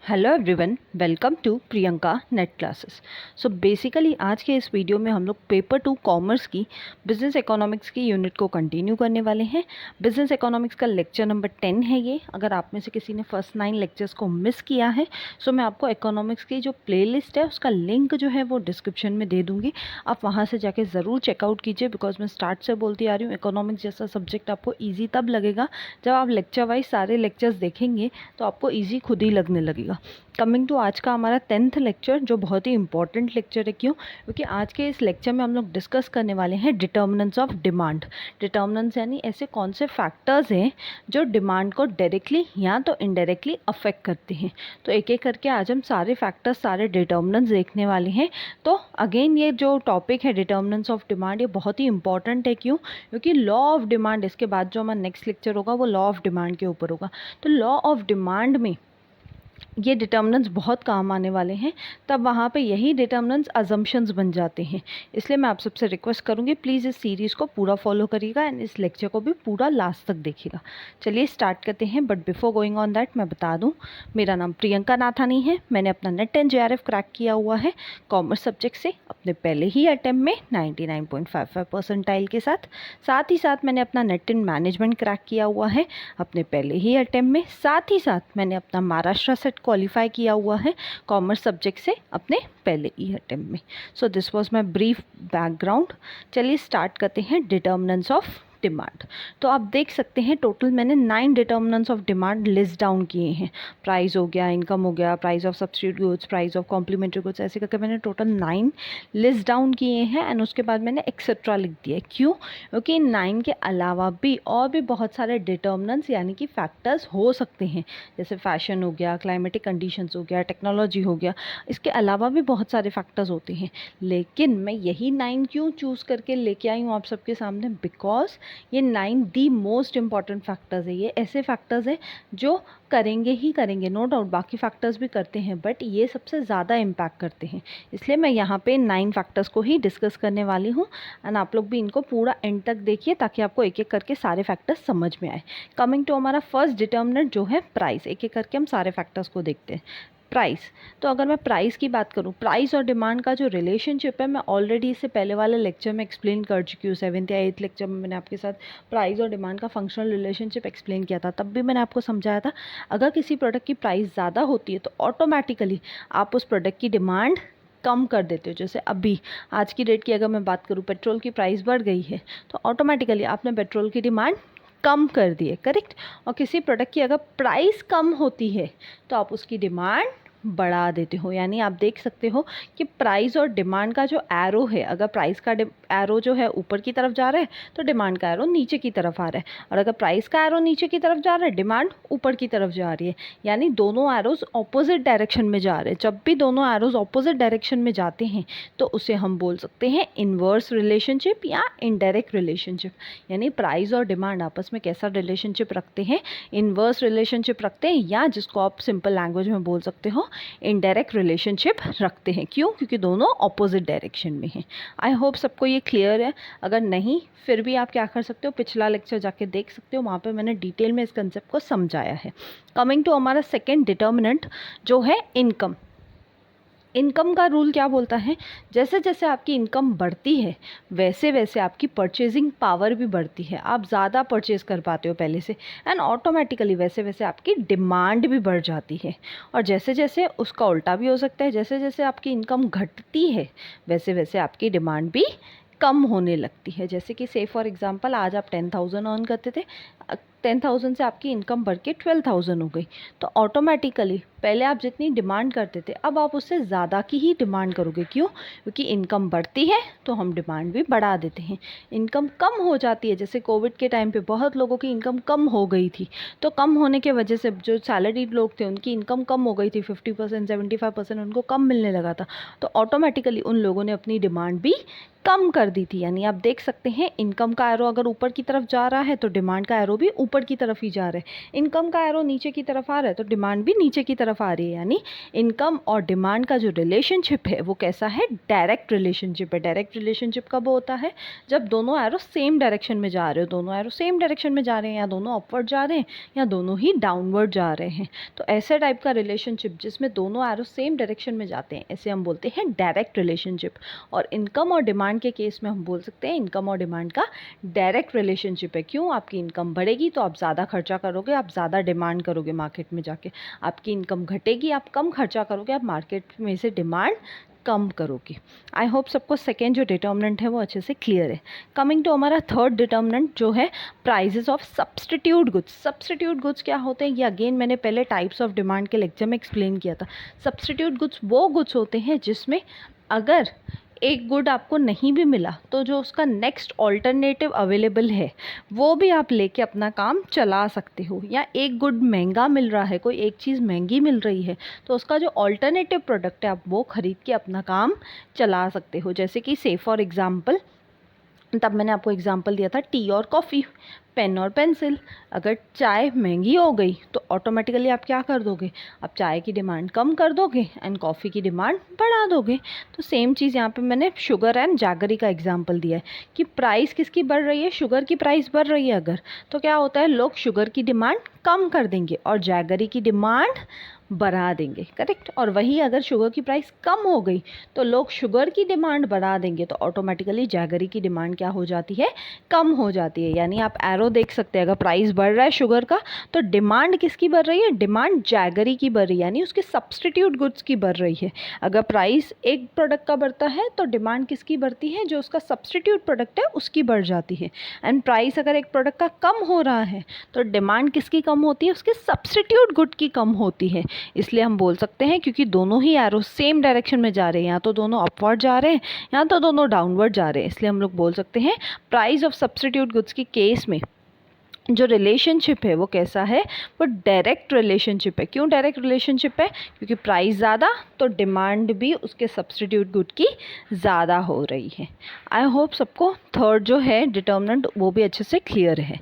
Hello everyone, welcome to Priyanka NET classes. So basically आज के इस वीडियो में हम लोग पेपर 2 कॉमर्स की बिजनेस इकोनॉमिक्स की यूनिट को कंटिन्यू करने वाले हैं। बिजनेस इकोनॉमिक्स का लेक्चर नंबर 10 है ये। अगर आप में से किसी ने फर्स्ट 9 लेक्चर्स को मिस किया है सो मैं आपको इकोनॉमिक्स की जो प्लेलिस्ट है उसका लिंक जो है वो डिस्क्रिप्शन में दे दूँगी। आप वहाँ से जाके ज़रूर चेकआउट कीजिए, बिकॉज मैं स्टार्ट से बोलती आ रही हूँ इकोनॉमिक्स जैसा सब्जेक्ट आपको ईजी तब लगेगा जब आप लेक्चर वाइज सारे लेक्चर्स देखेंगे तो आपको ईजी खुद ही लगने लगेगा। कमिंग टू आज का हमारा 10th लेक्चर, जो बहुत ही इंपॉर्टेंट लेक्चर है। क्यों? क्योंकि आज के इस लेक्चर में हम लोग डिस्कस करने वाले हैं डिटर्मिनेंट्स ऑफ डिमांड। डिटर्मिनेंट्स यानी ऐसे कौन से फैक्टर्स हैं जो डिमांड को डायरेक्टली या तो इनडायरेक्टली अफेक्ट करते हैं। तो एक एक करके आज हम सारे फैक्टर्स, सारे डिटर्मिनेंट्स देखने वाले हैं। तो अगेन ये जो टॉपिक है डिटर्मिनेंट्स ऑफ डिमांड, ये बहुत ही इंपॉर्टेंट है। क्यों? क्योंकि लॉ ऑफ डिमांड, इसके बाद जो हमारा नेक्स्ट लेक्चर होगा वो लॉ ऑफ डिमांड के ऊपर होगा। तो लॉ ऑफ डिमांड में ये डिटर्मिनेंट्स बहुत काम आने वाले हैं, तब वहाँ पे यही डिटर्मिनेंट्स अजम्पशंस बन जाते हैं। इसलिए मैं आप सबसे रिक्वेस्ट करूँगी प्लीज़ इस सीरीज़ को पूरा फॉलो करिएगा एंड इस लेक्चर को भी पूरा लास्ट तक देखिएगा। चलिए स्टार्ट करते हैं, but before going on that मैं बता दूँ मेरा नाम प्रियंका नाथानी है। मैंने अपना नेट एंड JRF क्रैक किया हुआ है कॉमर्स सब्जेक्ट से अपने पहले ही अटैम्प्ट में 99.55 परसेंटाइल के साथ। साथ ही साथ मैंने अपना नेट एंड मैनेजमेंट क्रैक किया हुआ है अपने पहले ही अटैम्प्ट में। साथ ही साथ मैंने अपना महाराष्ट्र सेट क्वालिफाई किया हुआ है कॉमर्स सब्जेक्ट से अपने पहले ही अटेम्प्ट में। So this was my brief background. चलिए स्टार्ट करते हैं डिटर्मिनेंट्स ऑफ डिमांड। तो आप देख सकते हैं टोटल मैंने 9 determinants of demand list down किए हैं। प्राइस हो गया, इनकम हो गया, price of substitute goods, price of complementary goods, ऐसे करके मैंने टोटल 9 लिस्ट डाउन किए हैं एंड उसके बाद मैंने एक्सेट्रा लिख दिया। क्यों? क्योंकि इन 9 के अलावा भी और भी बहुत सारे डिटर्मिनेंट्स यानी कि फैक्टर्स हो सकते हैं, जैसे फैशन हो गया, क्लाइमेटिक कंडीशंस हो गया, टेक्नोलॉजी हो गया। इसके अलावा भी बहुत सारे फैक्टर्स होते हैं, लेकिन मैं यही 9 क्यों चूज़ करके लेके आई हूँ आप सबके सामने? बिकॉज ये 9 दी मोस्ट इम्पॉर्टेंट फैक्टर्स है। ये ऐसे फैक्टर्स हैं जो करेंगे ही करेंगे, नो डाउट बाकी फैक्टर्स भी करते हैं, बट ये सबसे ज़्यादा इम्पैक्ट करते हैं। इसलिए मैं यहाँ पे 9 फैक्टर्स को ही डिस्कस करने वाली हूँ एंड आप लोग भी इनको पूरा एंड तक देखिए ताकि आपको एक एक करके सारे फैक्टर्स समझ में आए। कमिंग टू हमारा फर्स्ट डिटर्मिनेंट जो है प्राइस, एक एक करके हम सारे फैक्टर्स को देखते हैं। प्राइस, तो अगर मैं प्राइस की बात करूं, प्राइस और डिमांड का जो रिलेशनशिप है मैं ऑलरेडी इससे पहले वाले लेक्चर में एक्सप्लेन कर चुकी हूँ। 7th या 8th लेक्चर में मैंने आपके साथ प्राइस और डिमांड का फंक्शनल रिलेशनशिप एक्सप्लेन किया था। तब भी मैंने आपको समझाया था अगर किसी प्रोडक्ट की प्राइस ज़्यादा होती है तो ऑटोमेटिकली आप उस प्रोडक्ट की डिमांड कम कर देते हो। जैसे अभी आज की डेट की अगर मैं बात करूँ, पेट्रोल की प्राइस बढ़ गई है तो ऑटोमेटिकली आपने पेट्रोल की डिमांड कम कर दी है, करेक्ट। और किसी प्रोडक्ट की अगर प्राइस कम होती है तो आप उसकी डिमांड बढ़ा देते हो। यानी आप देख सकते हो कि प्राइस और डिमांड का जो एरो है, अगर प्राइस का एरो जो है ऊपर की तरफ जा रहा है तो डिमांड का एरो नीचे की तरफ आ रहा है, और अगर प्राइस का एरो नीचे की तरफ जा रहा है डिमांड ऊपर की तरफ जा रही है। यानी दोनों एरोज ऑपोजिट डायरेक्शन में जा रहे हैं। जब भी दोनों एरोज ऑपोजिट डायरेक्शन में जाते हैं तो उसे हम बोल सकते हैं इन्वर्स रिलेशनशिप या इनडायरेक्ट रिलेशनशिप। यानी प्राइस और डिमांड आपस में कैसा रिलेशनशिप रखते हैं? इन्वर्स रिलेशनशिप रखते हैं, या जिसको आप सिंपल लैंग्वेज में बोल सकते हो इनडायरेक्ट रिलेशनशिप रखते हैं। क्यों? क्योंकि दोनों ऑपोजिट डायरेक्शन में हैं। आई होप सबको ये क्लियर है। अगर नहीं फिर भी आप क्या कर सकते हो, पिछला लेक्चर जाके देख सकते हो, वहाँ पे मैंने डिटेल में इस कंसेप्ट को समझाया है। कमिंग टू हमारा सेकेंड डिटर्मिनेंट जो है इनकम। इनकम का रूल क्या बोलता है? जैसे जैसे आपकी इनकम बढ़ती है वैसे वैसे आपकी परचेजिंग पावर भी बढ़ती है, आप ज़्यादा परचेज कर पाते हो पहले से, एंड ऑटोमेटिकली वैसे वैसे आपकी डिमांड भी बढ़ जाती है। और जैसे जैसे उसका उल्टा भी हो सकता है, जैसे जैसे आपकी इनकम घटती है वैसे वैसे आपकी डिमांड भी कम होने लगती है। जैसे कि से फॉर एग्जांपल आज आप 10,000 अर्न करते थे, 10,000 से आपकी इनकम बढ़ के 12,000 हो गई, तो ऑटोमेटिकली पहले आप जितनी डिमांड करते थे अब आप उससे ज़्यादा की ही डिमांड करोगे। क्यों? क्योंकि इनकम बढ़ती है तो हम डिमांड भी बढ़ा देते हैं। इनकम कम हो जाती है, जैसे कोविड के टाइम पे बहुत लोगों की इनकम कम हो गई थी, तो कम होने के वजह से जो सैलरीड लोग थे उनकी इनकम कम हो गई थी, 50% 75% उनको कम मिलने लगा था, तो ऑटोमेटिकली उन लोगों ने अपनी डिमांड भी कम कर दी थी। यानी आप देख सकते हैं इनकम का एरो अगर ऊपर की तरफ जा रहा है तो डिमांड का एरो भी ऊपर ऊपर की तरफ ही जा रहा है, इनकम का एरो नीचे की तरफ आ रहा है तो डिमांड भी नीचे की तरफ आ रही है। यानी इनकम और डिमांड का जो रिलेशनशिप है वो कैसा है, डायरेक्ट रिलेशनशिप है। डायरेक्ट रिलेशनशिप कब होता है, जब दोनों एरो सेम डायरेक्शन में जा रहे हो, दोनों एरो सेम डायरेक्शन में जा रहे हैं, या दोनों अपवर्ड जा रहे हैं या दोनों ही डाउनवर्ड जा रहे हैं। तो ऐसे टाइप का रिलेशनशिप जिसमें दोनों एरो सेम डायरेक्शन में जाते हैं, ऐसे हम बोलते हैं डायरेक्ट रिलेशनशिप। और इनकम और डिमांड के केस में हम बोल सकते हैं इनकम और डिमांड का डायरेक्ट रिलेशनशिप है। क्यों, आपकी इनकम बढ़ेगी तो आप ज़्यादा खर्चा करोगे, आप ज़्यादा डिमांड करोगे मार्केट में जाके। आपकी इनकम घटेगी, आप कम खर्चा करोगे, आप मार्केट में से डिमांड कम करोगे। आई होप सबको सेकेंड जो डिटर्मिनेंट है वो अच्छे से क्लियर है। कमिंग टू हमारा थर्ड डिटर्मिनेंट जो है prices of substitute goods. Substitute goods क्या होते हैं, ये अगेन मैंने पहले टाइप्स ऑफ डिमांड के लेक्चर में एक्सप्लेन किया था। सब्सटीट्यूट गुड्स वो गुड्स होते हैं जिसमें अगर एक गुड आपको नहीं भी मिला तो जो उसका नेक्स्ट ऑल्टरनेटिव अवेलेबल है वो भी आप लेके अपना काम चला सकते हो। या एक गुड महंगा मिल रहा है, कोई एक चीज़ महंगी मिल रही है तो उसका जो ऑल्टरनेटिव प्रोडक्ट है आप वो ख़रीद के अपना काम चला सकते हो। जैसे कि से फॉर एग्ज़ाम्पल, तब मैंने आपको एग्जांपल दिया था टी और कॉफ़ी, पेन और पेंसिल। अगर चाय महंगी हो गई तो ऑटोमेटिकली आप क्या कर दोगे, आप चाय की डिमांड कम कर दोगे एंड कॉफ़ी की डिमांड बढ़ा दोगे। तो सेम चीज़ यहाँ पे मैंने शुगर एंड जैगरी का एग्जांपल दिया है कि प्राइस किसकी बढ़ रही है, शुगर की प्राइस बढ़ रही है अगर, तो क्या होता है लोग शुगर की डिमांड कम कर देंगे और जैगरी की डिमांड बढ़ा देंगे, करेक्ट। और वही अगर शुगर की प्राइस कम हो गई तो लोग शुगर की डिमांड बढ़ा देंगे तो ऑटोमेटिकली जैगरी की डिमांड क्या हो जाती है, कम हो जाती है। यानी आप एरो देख सकते हैं, अगर प्राइस बढ़ रहा है शुगर का तो डिमांड किसकी बढ़ रही है, डिमांड जैगरी की बढ़ रही है, यानी उसके सब्सटीट्यूट गुड्स की बढ़ रही है। अगर प्राइस एक प्रोडक्ट का बढ़ता है तो डिमांड किसकी बढ़ती है, जो उसका सब्सटीट्यूट प्रोडक्ट है उसकी बढ़ जाती है। एंड प्राइस अगर एक प्रोडक्ट का कम हो रहा है तो डिमांड किसकी कम होती है, उसके सब्सटीट्यूट गुड की कम होती है। इसलिए हम बोल सकते हैं क्योंकि दोनों ही एरो सेम डायरेक्शन में जा रहे हैं, या तो दोनों अपवर्ड जा रहे हैं या तो दोनों डाउनवर्ड जा रहे हैं, इसलिए हम लोग बोल सकते हैं प्राइस ऑफ सब्सटीट्यूट गुड्स के केस में जो रिलेशनशिप है वो कैसा है, वो डायरेक्ट रिलेशनशिप है। क्यों डायरेक्ट रिलेशनशिप है, क्योंकि प्राइस ज़्यादा तो डिमांड भी उसके सब्सटीट्यूट गुड की ज़्यादा हो रही है। आई होप सबको थर्ड जो है डिटर्मिनेंट वो भी अच्छे से क्लियर है।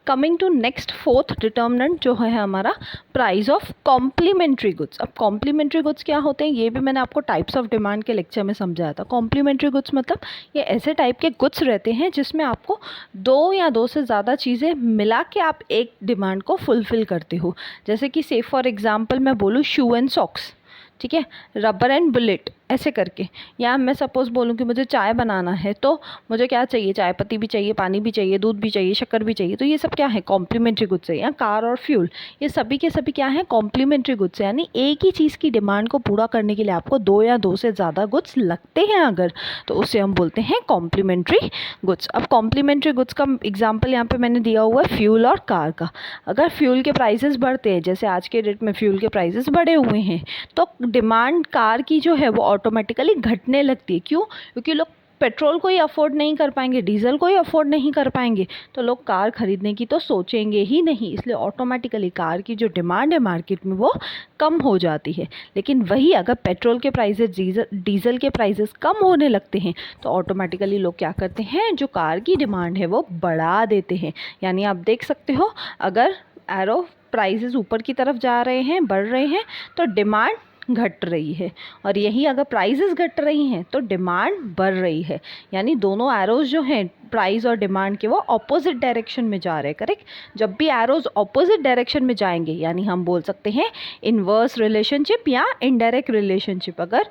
Coming to next fourth determinant जो है हमारा प्राइस ऑफ कॉम्प्लीमेंट्री गुड्स। अब कॉम्प्लीमेंट्री गुड्स क्या होते हैं, ये भी मैंने आपको टाइप्स ऑफ डिमांड के लेक्चर में समझाया था। कॉम्प्लीमेंट्री गुड्स मतलब ये ऐसे टाइप के गुड्स रहते हैं जिसमें आपको दो या दो से ज़्यादा चीज़ें मिला के आप एक डिमांड को फुलफ़िल करते हो। जैसे कि से फॉर एग्ज़ाम्पल मैं बोलूँ शू एंड सॉक्स, ठीक है, रबर एंड बुलेट, ऐसे करके। या मैं सपोज़ बोलूँ कि मुझे चाय बनाना है तो मुझे क्या चाहिए, चाय पत्ती भी चाहिए, पानी भी चाहिए, दूध भी चाहिए, शक्कर भी चाहिए, तो ये सब क्या है, कॉम्प्लीमेंट्री गुड्स है। या कार और फ्यूल, ये सभी के सभी क्या है, कॉम्प्लीमेंट्री गुड्स है। यानी एक ही चीज़ की डिमांड को पूरा करने के लिए आपको दो या दो से ज़्यादा गुड्स लगते हैं अगर, तो उसे हम बोलते हैं कॉम्प्लीमेंट्री गुड्स। अब कॉम्प्लीमेंट्री गुड्स का एग्जाम्पल यहाँ पर मैंने दिया हुआ है फ्यूल और कार का। अगर फ्यूल के प्राइसेस बढ़ते हैं, जैसे आज के डेट में फ्यूल के प्राइसेस बढ़े हुए हैं, तो डिमांड कार की जो है वो ऑटोमेटिकली घटने लगती है। क्यों, क्योंकि लोग पेट्रोल को ही अफोर्ड नहीं कर पाएंगे, डीजल को ही अफोर्ड नहीं कर पाएंगे, तो लोग कार खरीदने की तो सोचेंगे ही नहीं। इसलिए ऑटोमेटिकली कार की जो डिमांड है मार्केट में वो कम हो जाती है। लेकिन वही अगर पेट्रोल के प्राइसेस, डीजल के प्राइसेस कम होने लगते हैं तो ऑटोमेटिकली लोग क्या करते हैं, जो कार की डिमांड है वो बढ़ा देते हैं। यानी आप देख सकते हो अगर एरो प्राइसेस ऊपर की तरफ जा रहे हैं, बढ़ रहे हैं, तो डिमांड घट रही है, और यही अगर प्राइसेस घट रही हैं तो डिमांड बढ़ रही है। यानी दोनों एरोज जो हैं प्राइस और डिमांड के वो ऑपोजिट डायरेक्शन में जा रहे हैं, करेक्ट। जब भी एरोज ऑपोजिट डायरेक्शन में जाएंगे यानी हम बोल सकते हैं इनवर्स रिलेशनशिप या इनडायरेक्ट रिलेशनशिप। अगर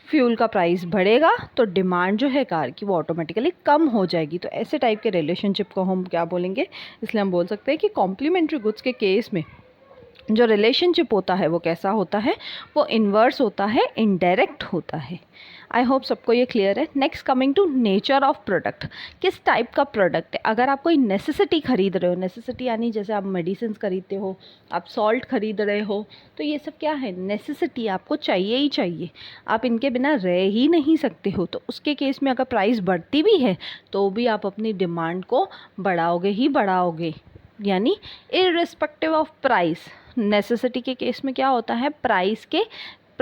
फ्यूल का प्राइस बढ़ेगा तो डिमांड जो है कार की वो ऑटोमेटिकली कम हो जाएगी। तो ऐसे टाइप के रिलेशनशिप को हम क्या बोलेंगे, इसलिए हम बोल सकते हैं कि कॉम्प्लीमेंट्री गुड्स के केस में जो रिलेशनशिप होता है वो कैसा होता है, वो इन्वर्स होता है, इनडायरेक्ट होता है। आई होप सबको ये क्लियर है। Next coming to nature of product, किस टाइप का प्रोडक्ट है। अगर आप कोई नेसेसिटी खरीद रहे हो, नेसेसिटी यानी जैसे आप मेडिसिन खरीदते हो, आप सॉल्ट खरीद रहे हो, तो ये सब क्या है, नेसेसिटी, आपको चाहिए ही चाहिए, आप इनके बिना रह ही नहीं सकते हो। तो उसके केस में अगर प्राइस बढ़ती भी है तो भी आप अपनी डिमांड को बढ़ाओगे ही बढ़ाओगे। यानी इररिस्पेक्टिव ऑफ प्राइस, नेसेसिटी के केस में क्या होता है,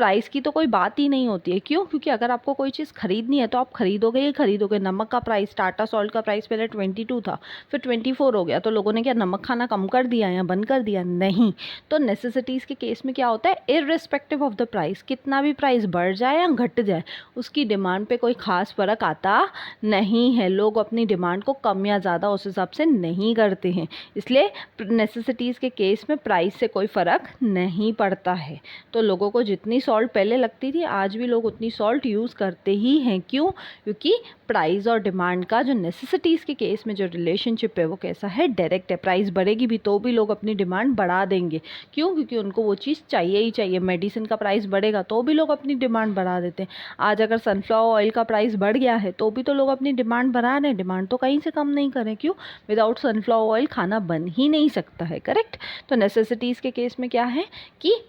प्राइस की तो कोई बात ही नहीं होती है। क्यों? क्योंकि अगर आपको कोई चीज़ खरीदनी है तो आप खरीदोगे ही खरीदोगे। नमक का प्राइस, टाटा सॉल्ट का प्राइस पहले 22 था, फिर 24 हो गया, तो लोगों ने क्या नमक खाना कम कर दिया या बंद कर दिया? नहीं। तो नेसेसिटीज़ के केस में क्या होता है, इर्रिस्पेक्टिव ऑफ द प्राइस, कितना भी प्राइस बढ़ जाए या घट जाए, उसकी डिमांड पे कोई ख़ास फ़र्क आता नहीं है। लोग अपनी डिमांड को कम या ज़्यादा उस हिसाब से नहीं करते हैं, इसलिए नेसेसिटीज़ के केस में प्राइस से कोई फ़र्क नहीं पड़ता है। तो लोगों को जितनी सॉल्ट पहले लगती थी, आज भी लोग उतनी सॉल्ट यूज़ करते ही हैं। क्यों? क्योंकि प्राइस और डिमांड का जो नेसेसिटीज़ के केस में जो रिलेशनशिप है वो कैसा है, डायरेक्ट है। प्राइस बढ़ेगी भी तो भी लोग अपनी डिमांड बढ़ा देंगे। क्यों? क्योंकि उनको वो चीज़ चाहिए ही चाहिए। मेडिसिन का प्राइस बढ़ेगा तो भी लोग अपनी डिमांड बढ़ा देते हैं। आज अगर सनफ्लावर ऑयल का प्राइस बढ़ गया है तो भी तो लोग अपनी डिमांड बढ़ा रहे हैं, डिमांड तो कहीं से कम नहीं करें। क्यों? विदाउट सनफ्लावर ऑयल खाना बन ही नहीं सकता है, करेक्ट। तो नेसेसिटीज़ के केस में क्या है कि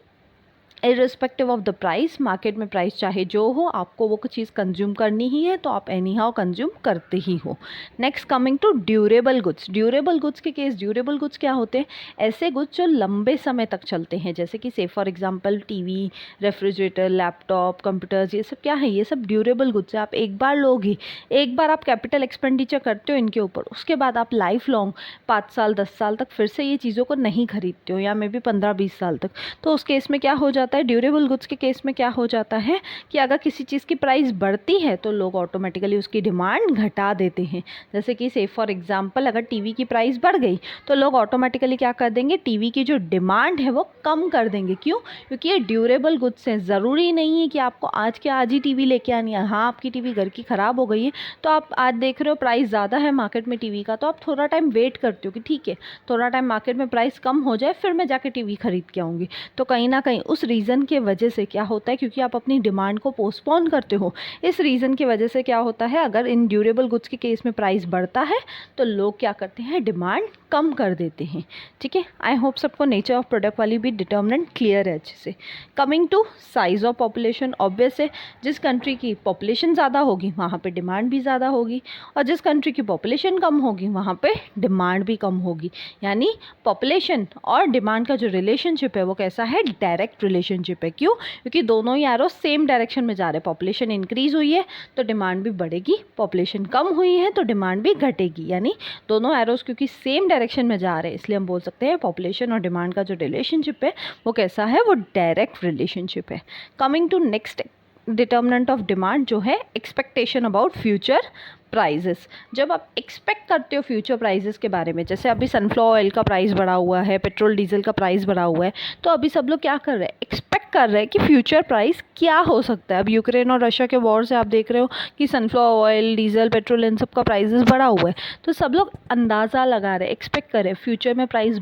irrespective of the price, market में प्राइस चाहे जो हो, आपको वो चीज़ कंज्यूम करनी ही है तो आप एनी हाउ कंज्यूम करते ही हो। Next coming to durable goods. Durable goods के केस, ड्यूरेबल गुड्स क्या होते हैं? ऐसे गुड्स जो लंबे समय तक चलते हैं, जैसे कि से for example TV, refrigerator, laptop, computers, ये सब क्या है, ये सब ड्यूरेबल गुड्स है। आप एक बार लोगे, एक बार आप कैपिटल एक्सपेंडिचर करते हो इनके ऊपर, उसके बाद आप लाइफ लॉन्ग 5 साल 10 साल तक फिर से ये चीज़ों को नहीं खरीदते हो, या मे बी 15-20 साल तक। तो उस केस में क्या हो जाता है, ड्यूरेबल गुड्स के केस में क्या हो जाता है कि अगर किसी चीज़ की प्राइस बढ़ती है तो लोग ऑटोमेटिकली उसकी डिमांड घटा देते हैं। जैसे कि से फॉर एग्जांपल अगर टीवी की प्राइस बढ़ गई तो लोग ऑटोमेटिकली क्या कर देंगे, टीवी की जो डिमांड है वो कम कर देंगे। क्यों? क्योंकि ये ड्यूरेबल गुड्स हैं। ज़रूरी नहीं है कि आपको आज के आज ही टीवी लेके आनी है। हाँ, आपकी टीवी घर की ख़राब हो गई है तो आप आज देख रहे हो प्राइस ज़्यादा है मार्केट में टीवी का, तो आप थोड़ा टाइम वेट करते हो कि ठीक है थोड़ा टाइम मार्केट में प्राइस कम हो जाए फिर मैं जाके टीवी खरीद के आऊँगी। तो कहीं ना कहीं उस रीज़न के वजह से क्या होता है, क्योंकि आप अपनी डिमांड को पोस्टपोन करते हो, इस रीज़न की वजह से क्या होता है, अगर इन ड्यूरेबल गुड्स के केस में प्राइस बढ़ता है तो लोग क्या करते हैं, डिमांड कम कर देते हैं। ठीक है, आई होप सबको नेचर ऑफ प्रोडक्ट वाली भी डिटर्मिनेंट क्लियर है अच्छे से। Coming to size of population, obvious है जिस कंट्री की पॉपुलेशन ज़्यादा होगी वहाँ पे डिमांड भी ज़्यादा होगी, और जिस कंट्री की पॉपुलेशन कम होगी वहाँ पे डिमांड भी कम होगी। यानी पॉपुलेशन और डिमांड का जो रिलेशनशिप है वो कैसा है, डायरेक्ट रिलेशनशिप है। क्यों? क्योंकि दोनों ही एरो सेम डायरेक्शन में जा रहे हैं। पॉपुलेशन इंक्रीज हुई है तो डिमांड भी बढ़ेगी, पॉपुलेशन कम हुई है तो डिमांड भी घटेगी। यानी दोनों एरोस क्योंकि सेम डायरेक्शन में जा रहे हैं, इसलिए हम बोल सकते हैं पॉपुलेशन और डिमांड का जो रिलेशनशिप है वो कैसा है, वो डायरेक्ट रिलेशनशिप है। Coming to next determinant of demand जो है एक्सपेक्टेशन अबाउट फ्यूचर प्राइजेस। जब आप एक्सपेक्ट करते हो फ्यूचर प्राइजेस के बारे में, जैसे अभी सनफ्लावर ऑयल का प्राइस बढ़ा हुआ है, पेट्रोल डीजल का प्राइस बढ़ा हुआ है, तो अभी सब लोग क्या कर रहे हैं, एक्सपेक्ट कर रहे हैं कि फ्यूचर प्राइस क्या हो सकता है। अब यूक्रेन और रशिया के वॉर से आप देख रहे हो कि सनफ्लावर ऑयल, डीजल, पेट्रोल इन सब का प्राइसेस बढ़ा हुआ है, तो सब लोग अंदाज़ा लगा रहे हैं, एक्सपेक्ट कर रहे हैं फ्यूचर में प्राइस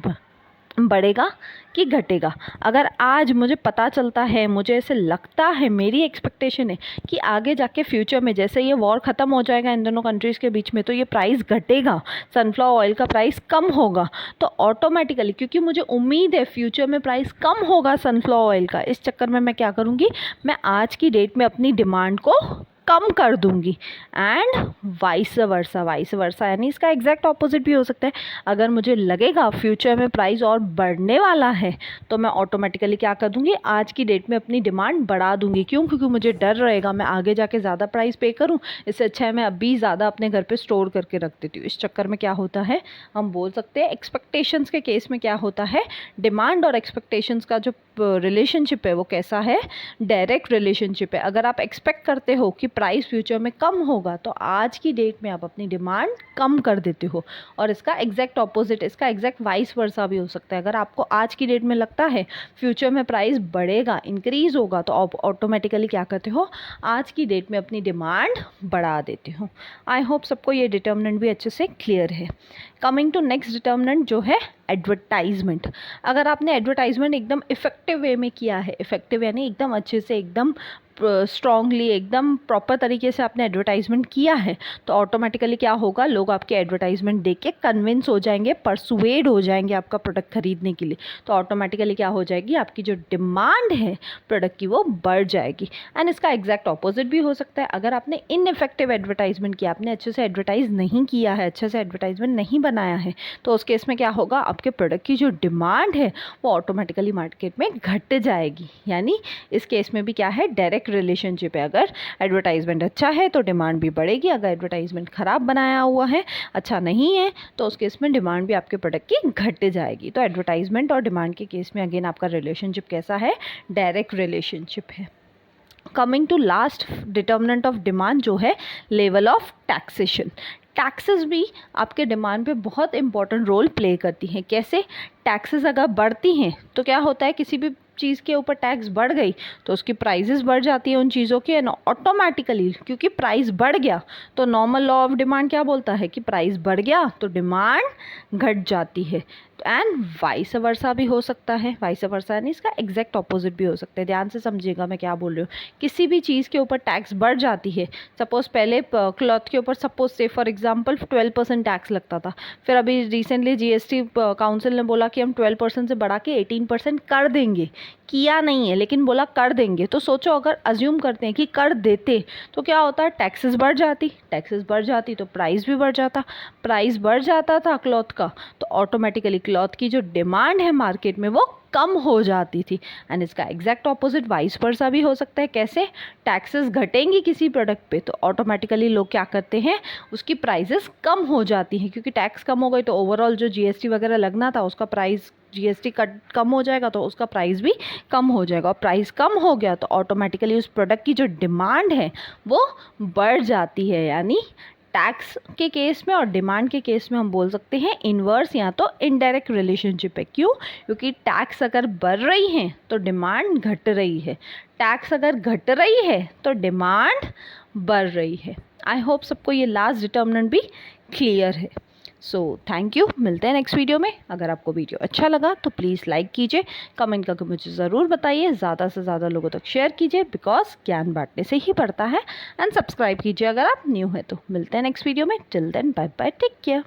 बढ़ेगा कि घटेगा। अगर आज मुझे पता चलता है, मुझे ऐसे लगता है, मेरी एक्सपेक्टेशन है कि आगे जाके फ्यूचर में जैसे ये वॉर ख़त्म हो जाएगा इन दोनों कंट्रीज़ के बीच में तो ये प्राइस घटेगा, सनफ्लावर ऑयल का प्राइस कम होगा, तो ऑटोमेटिकली क्योंकि मुझे उम्मीद है फ्यूचर में प्राइस कम होगा सनफ्लावर ऑयल का, इस चक्कर में मैं क्या करूँगी, मैं आज की डेट में अपनी डिमांड को कम कर दूंगी। एंड वाइस वर्सा यानी इसका एग्जैक्ट ऑपोजिट भी हो सकता है। अगर मुझे लगेगा फ्यूचर में प्राइस और बढ़ने वाला है तो मैं ऑटोमेटिकली क्या कर दूंगी, आज की डेट में अपनी डिमांड बढ़ा दूंगी। क्यों? क्योंकि मुझे डर रहेगा मैं आगे जाके ज़्यादा प्राइस पे करूं, इससे अच्छा है मैं अभी ज़्यादा अपने घर पे स्टोर करके रख देती हूँ। इस चक्कर में क्या होता है, हम बोल सकते हैं एक्सपेक्टेशंस के केस में क्या होता है, डिमांड और एक्सपेक्टेशंस का जो रिलेशनशिप है वो कैसा है, डायरेक्ट रिलेशनशिप है। अगर आप एक्सपेक्ट करते हो कि प्राइस फ्यूचर में कम होगा तो आज की डेट में आप अपनी डिमांड कम कर देते हो, और इसका एग्जैक्ट ऑपोजिट, इसका एग्जैक्ट वाइस वर्सा भी हो सकता है। अगर आपको आज की डेट में लगता है फ्यूचर में प्राइस बढ़ेगा, इंक्रीज होगा, तो आप ऑटोमेटिकली क्या करते हो, आज की डेट में अपनी डिमांड बढ़ा देते हो। आई होप सबको ये डिटर्मिनेंट भी अच्छे से क्लियर है। कमिंग टू नेक्स्ट डिटर्मिनेंट जो है एडवर्टाइजमेंट। अगर आपने एडवर्टाइजमेंट एकदम इफेक्टिव वे में किया है, इफेक्टिव यानी एकदम अच्छे से, एकदम स्ट्रॉन्गली, एकदम प्रॉपर तरीके से आपने एडवर्टाइजमेंट किया है तो ऑटोमेटिकली क्या होगा, लोग आपके एडवर्टाइजमेंट देख के कन्विंस हो जाएंगे, परसुएड हो जाएंगे आपका प्रोडक्ट खरीदने के लिए। तो ऑटोमेटिकली क्या हो जाएगी, आपकी जो डिमांड है प्रोडक्ट की वो बढ़ जाएगी। एंड इसका एग्जैक्ट ऑपोजिट भी हो सकता है। अगर आपने इनइफेक्टिव एडवर्टाइजमेंट किया, आपने अच्छे से एडवर्टाइज नहीं किया है, अच्छे से एडवर्टाइजमेंट नहीं बनाया है, तो उस केस में क्या होगा, आपके प्रोडक्ट की जो डिमांड है वो ऑटोमेटिकली मार्केट में घट जाएगी। यानी इस केस में भी क्या है, डायरेक्ट रिलेशनशिप है। अगर एडवर्टाइजमेंट अच्छा है तो डिमांड भी बढ़ेगी, अगर एडवर्टाइजमेंट ख़राब बनाया हुआ है, अच्छा नहीं है, तो उस केस में डिमांड भी आपके प्रोडक्ट की घट जाएगी। तो एडवर्टाइजमेंट और डिमांड के केस में अगेन आपका रिलेशनशिप कैसा है, डायरेक्ट रिलेशनशिप है। Coming to last determinant of demand जो है लेवल ऑफ टैक्सेशन। टैक्सेस भी आपके डिमांड पे बहुत इंपॉर्टेंट रोल प्ले करती हैं। कैसे, टैक्सेस अगर बढ़ती हैं तो क्या होता है, किसी भी चीज़ के ऊपर टैक्स बढ़ गई तो उसकी प्राइसेस बढ़ जाती है उन चीज़ों की, एंड ऑटोमेटिकली क्योंकि प्राइस बढ़ गया तो नॉर्मल लॉ ऑफ डिमांड क्या बोलता है कि प्राइस बढ़ गया तो डिमांड घट जाती है। एंड वाइस वर्सा भी हो सकता है, वाइस वर्सा यानी इसका एग्जैक्ट ऑपोजिट भी हो सकता है। ध्यान से समझिएगा मैं क्या बोल रही हूँ। किसी भी चीज़ के ऊपर टैक्स बढ़ जाती है, सपोज पहले क्लॉथ के ऊपर सपोज से फॉर एग्जांपल 12% टैक्स लगता था, फिर अभी रिसेंटली जीएसटी काउंसिल ने बोला कि हम 12% से बढ़ा के 18% कर देंगे। किया नहीं है लेकिन बोला कर देंगे। तो सोचो अगर अज्यूम करते हैं कि कर देते तो क्या होता है, टैक्सेस बढ़ जाती, टैक्सेस बढ़ जाती तो प्राइस भी बढ़ जाता, प्राइस बढ़ जाता था क्लॉथ का तो ऑटोमेटिकली क्लॉथ की जो डिमांड है मार्केट में वो कम हो जाती थी। एंड इसका एग्जैक्ट ऑपोजिट वाइस वर्सा भी हो सकता है। कैसे, टैक्सेस घटेंगी किसी प्रोडक्ट पे तो ऑटोमेटिकली लोग क्या करते हैं, उसकी प्राइसेस कम हो जाती हैं, क्योंकि टैक्स कम हो गई तो ओवरऑल जो जीएसटी वगैरह लगना था उसका प्राइस, जीएसटी कम हो जाएगा तो उसका प्राइस भी कम हो जाएगा, और प्राइस कम हो गया तो ऑटोमेटिकली उस प्रोडक्ट की जो डिमांड है वो बढ़ जाती है। यानी टैक्स के केस में और डिमांड के केस में हम बोल सकते हैं इन्वर्स या तो इनडायरेक्ट रिलेशनशिप है। क्यों, क्योंकि टैक्स अगर बढ़ रही है तो डिमांड घट रही है, टैक्स अगर घट रही है तो डिमांड बढ़ रही है। आई होप सबको ये लास्ट डिटर्मिनेंट भी क्लियर है। सो थैंक यू, मिलते हैं नेक्स्ट वीडियो में। अगर आपको वीडियो अच्छा लगा तो प्लीज़ लाइक कीजिए, कमेंट करके मुझे ज़रूर बताइए, ज़्यादा से ज़्यादा लोगों तक शेयर कीजिए, बिकॉज ज्ञान बांटने से ही बढ़ता है। एंड सब्सक्राइब कीजिए अगर आप न्यू है तो। मिलते हैं नेक्स्ट वीडियो में, till then bye bye, take care.